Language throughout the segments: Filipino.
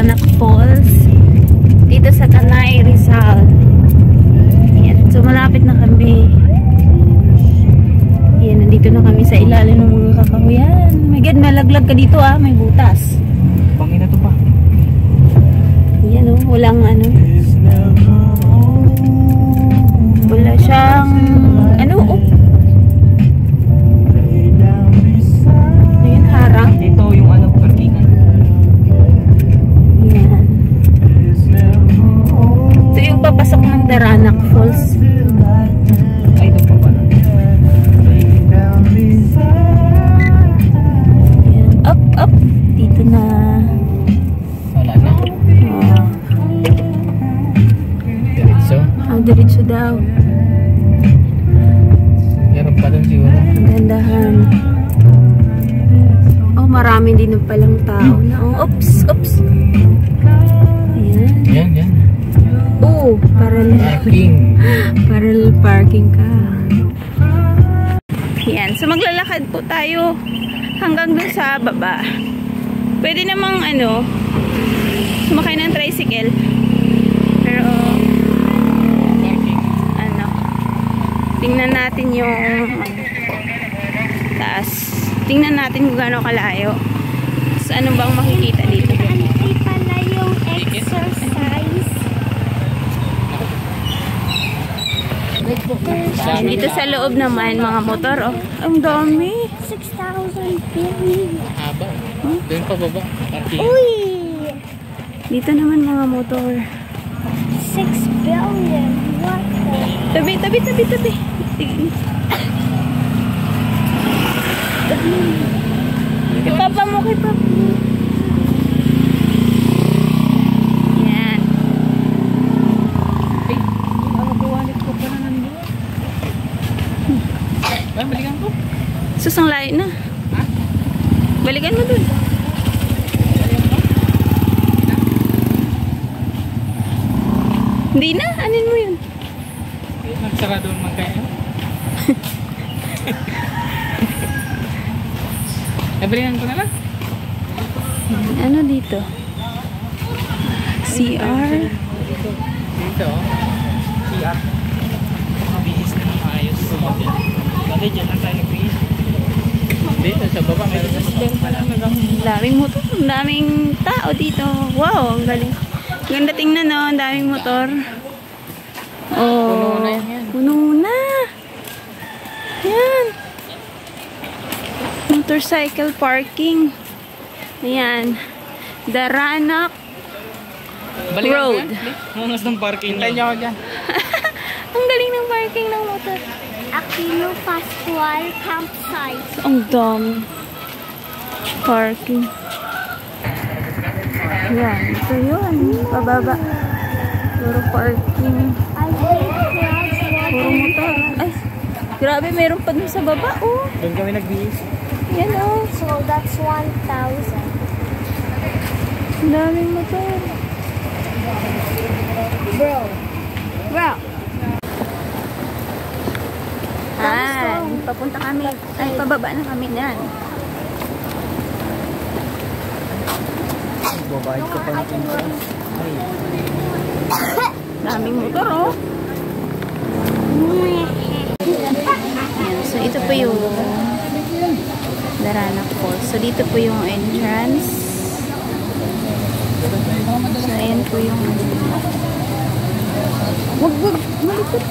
Daranac Falls dito sa Tanay, Rizal. Ayan. So malapit na kami. Ayan, nandito na kami sa ilalim ng mga kakahuyan. My God, malaglag ka dito ah, may butas. Pangina to pa. Ayan o, walang ano. Wala siyang ano oh. Ayan, harang. Ito yung ano, parkingan. Ayan. Ito yung papasok ng Daranac Falls. Ay, ito pa pala. Ayan, up. Dito na. Wala na. Oh. Diretso. Diretso daw. Meron pa doon siguro. Ang gandahan. Oh, marami din palang tao na. Oh, oops. Ayan. Yan. Oh, Parking. parallel parking ka. Yan. So, maglalakad po tayo hanggang dun sa baba. Pwede namang ano, sumakay ng tricycle. Pero, ano, tingnan natin yung taas. Tingnan natin kung gaano kalayo. So, ano bang makikita dito? Antay pala yung exercise. Dito sa loob naman, mga motor, oh. Ang dami. 6,000 billion. Haba. Doon pa baba. Parking. Uy! Dito naman mga motor. 6 billion. What the? Tabi. Kay Papa mo. Yan. Ay, ano ba wallet ko pa na nandun? Balikan ko. Susang layo na. Ha? Balikan mo dun. Hindi na, anin mo yun. Nagsara doon man kayo. Balikan ko na lang. Ano dito? CR. Dito. CR. Mabihis na ng maayos. Dati dyan lang tayo nag-bihis. Dito sa baba meron na Daming motor, daming tao dito. Wow, ang galing. Ganda tingnan no, ang daming motor. Oh, Puno na yan. Puno na. Yan. Motorcycle parking. Ayan. Daranac Road. Mangas ng parking. Hintayin niyo ako dyan. Ang galing ng parking ng motor. Aquino Pascual Campsite. Ang dami. Parking. Yan. Ito yun. Pababa. Puro parking. I hate crowds Puro motor. Ay, grabe. Meron pa dun sa baba. Oh. Doon kami nag-bihis. Yan oh. So that's 1,000. Ang daming motor. Bro. Papunta kami. Ay, pababa na kami yan. Babayad ko pa ng entrance. Ay. Daming motor, oh. Yan. So, ito po yung Daranac Falls. So, dito po yung entrance. So, ayan po yung wag, malikot.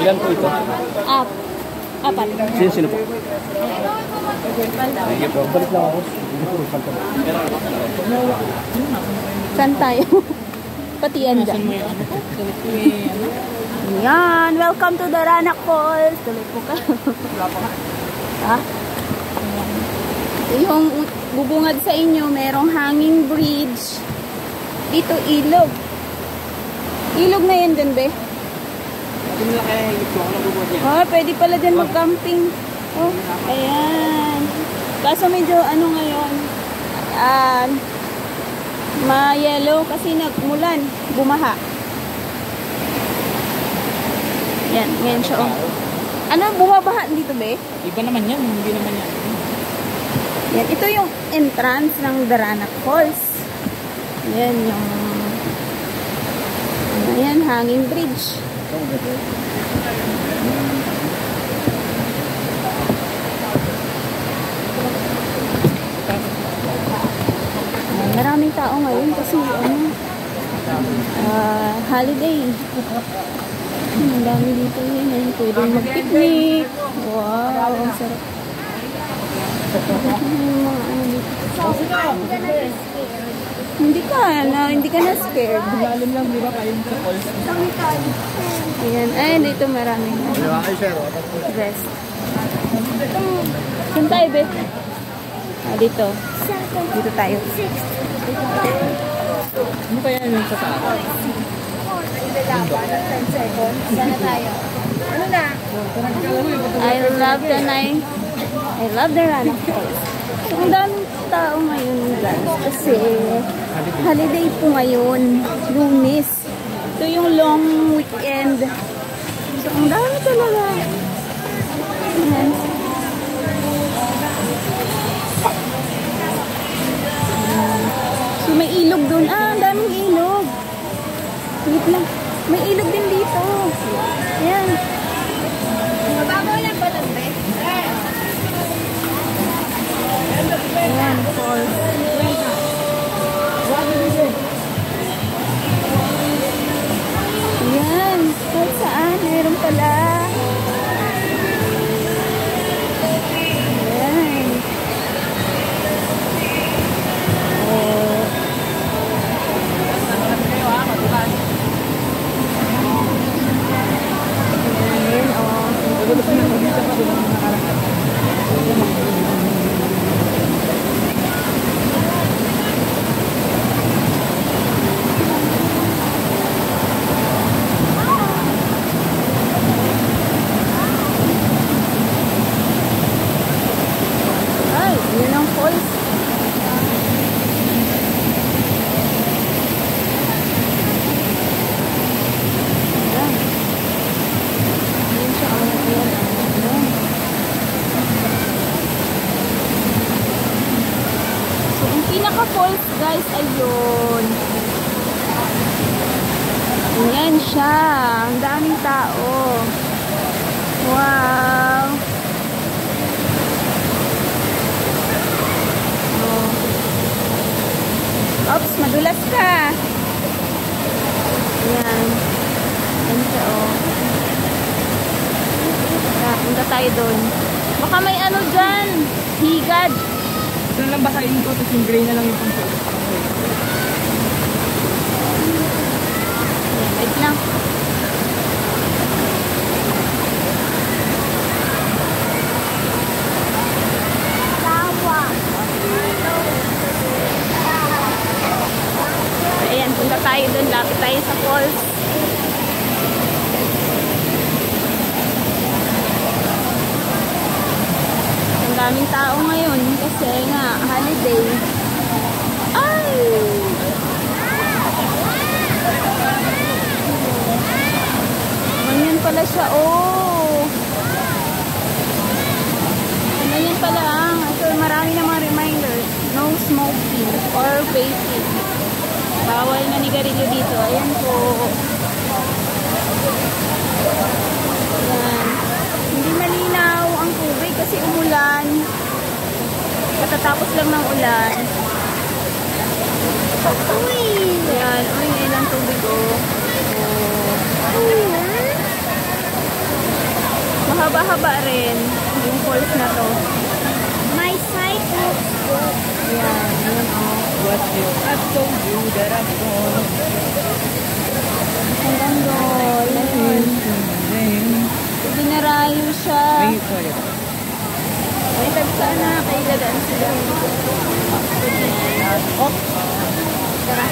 Ilan po ito? Apat. Sino po? Sige po, balik lang ako. Saan tayo? Pati yan dyan. Yan. Welcome to Daranac Falls. Tuloy po ka. Ha? Yung bubungad sa inyo, merong hanging bridge. Dito, ilog. Ilog na yan dun, be? Oh, pwede pala dyan mag-camping. Oh, ayan. Kaso medyo ano ngayon, ma-yellow kasi nagmulan, bumaha. Yan, ngayon siya. Oh. Ano, bumabaha dito, be? Iba naman yan, hindi naman yan. Yan, ito yung entrance ng Daranac Falls. Yan yung... Ayan, hanging bridge. Maraming tao ngayon kasi holiday. Ang dami dito yun. Pwede mag-picnic. Wow, ang sarap. Hindi ka na scared. Lalim lang, di ba kayo sa falls? Ayan, ay, dito maraming rest. Saan tayo, be? Dito. Dito tayo. Ano kaya yun sa taas? I love the Daranac Falls. So, ang daming tao ngayon, guys. Kasi, holiday po ngayon. Lunes. Ito yung long weekend. So, ang dami talaga. Ayan. So, may ilog dun. Ang daming ilog. Wait lang. May ilog din dito. Ayan. Mababaw lang ba lang, be? Ayan, falls. Ayan. Kahit saan, meron pala. Ayan. Oh. Ayan, ay, yun ang falls. Ayan. Ayan siya. Ayan. Ayan. So, yung pinaka-falls, guys, ayun. Ayan siya. Ang daming tao. Wow. Oh. Oops, madulas ka. Ayan. Ayan siya, oh. Punta tayo doon. Baka may ano dyan. Higad. Ito na lang basahin ko, tapos yung gray na lang yung punto. Wait lang. Ayan, punta tayo doon. Lapit tayo sa falls. Ang daming tao ngayon kasi nga holiday. Ay! Ganyan pala siya, oh. Ganyan pala, ah. So, marami na mga reminders. No smoking or vaping. Bawal na nigarilyo dito. Ayan po. Ayan. Hindi malinaw ang tubig kasi umulan. Katatapos lang ng ulan. Uy! Ayan. Uy, ngayon ang tubig, oh. Mahaba-haba rin yung falls na to. My side looks good. Ayan. Ayan, oh. What you have told you that I'm gone. Hanggang doon. Ayun. Dinarayo siya. Ay, sana kayo dadaan sila. Oh! Tara.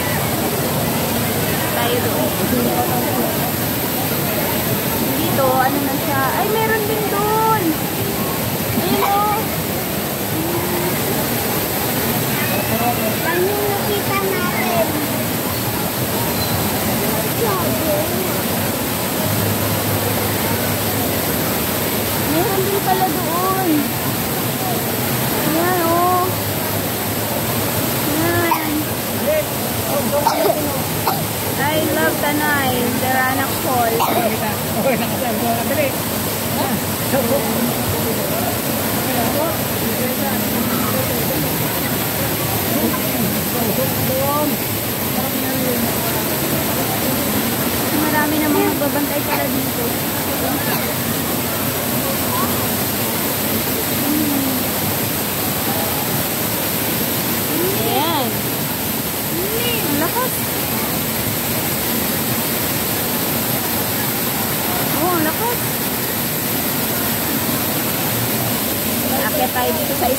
Tayo doon. Dito, ano na siya. Ay, meron din doon. Ayun, oh. Ano yung nakita natin?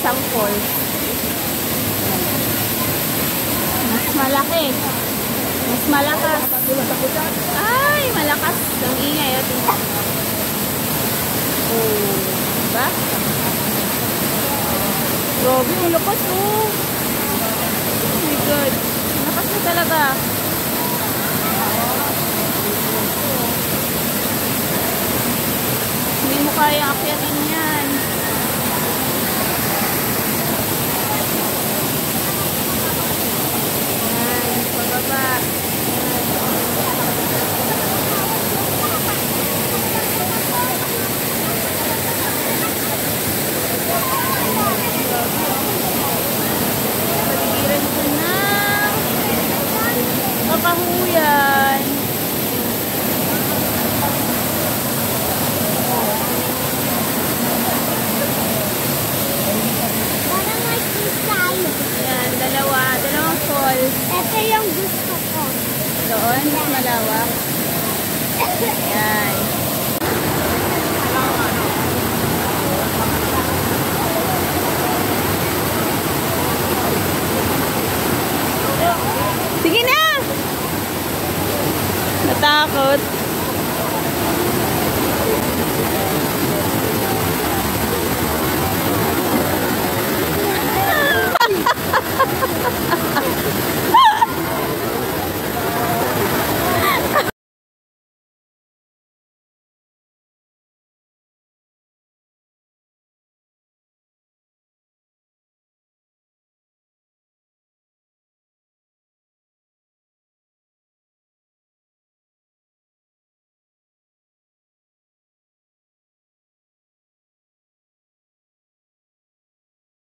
isang falls. Mas malaki. Mas malakas. Ay, malakas. Ang ingay. Oh, diba? Grabe, ang lakas oh. Oh my God. Lakas na talaga. Hindi mo kaya akyatin yan. Yan, pababa. Paligiran ko na. Kakahuyan. Parang may tayo. Yan, dalawang falls. Ito yung gusto ko. Doon, malawak. Yan.